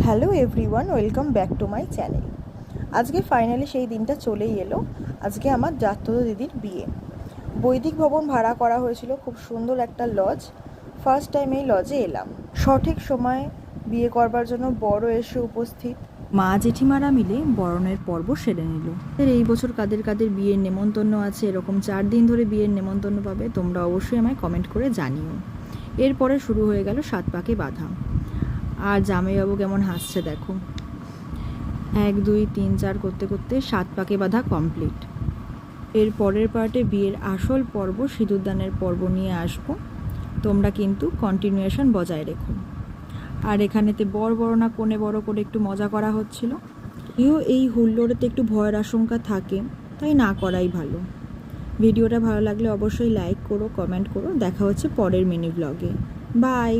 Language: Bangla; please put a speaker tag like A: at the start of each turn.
A: Hello everyone, welcome back to my channel. আজকে ফাইনালি সেই দিনটা চলেই এলো। আজকে আমার জাততো দিদির বিয়ে। বৈদিক ভবন ভাড়া করা হয়েছিল, খুব সুন্দর একটা লজ। ফার্স্ট টাইম এই লজে এলাম। সঠিক সময়ে বিয়ে করবার জন্য বড় এসে উপস্থিত।
B: মা জেঠিমারা মিলে বরণের পর্ব সেরে নিল। এই বছর কাদের কাদের বিয়ের নেমন্তন্ন আছে, এরকম 4 দিন ধরে বিয়ের নেমন্তন্ন পাবে, তোমরা অবশ্যই আমায় কমেন্ট করে জানিও। এরপরে শুরু হয়ে গেল 7 পাকে বাঁধা। আর জামাইবাবু কেমন হাসছে দেখো। 1 2 3 4 করতে করতে 7 পাকে বাঁধা কমপ্লিট। এর পরের পার্টে বিয়ের আসল পর্ব, সিঁদুরদানের পর্ব নিয়ে আসবো। তোমরা কিন্তু কন্টিনিউয়েশন বজায় রেখো। আর এখানেতে বড় না কোণে বড় করে একটু মজা করা হচ্ছিল। এই হুল্লোড়েতে একটু ভয়ের আশঙ্কা থাকে, তাই না করাই ভালো। ভিডিওটা ভালো লাগলে অবশ্যই লাইক করো, কমেন্ট করো। দেখা হচ্ছে পরের মিনি ব্লগে। বাই।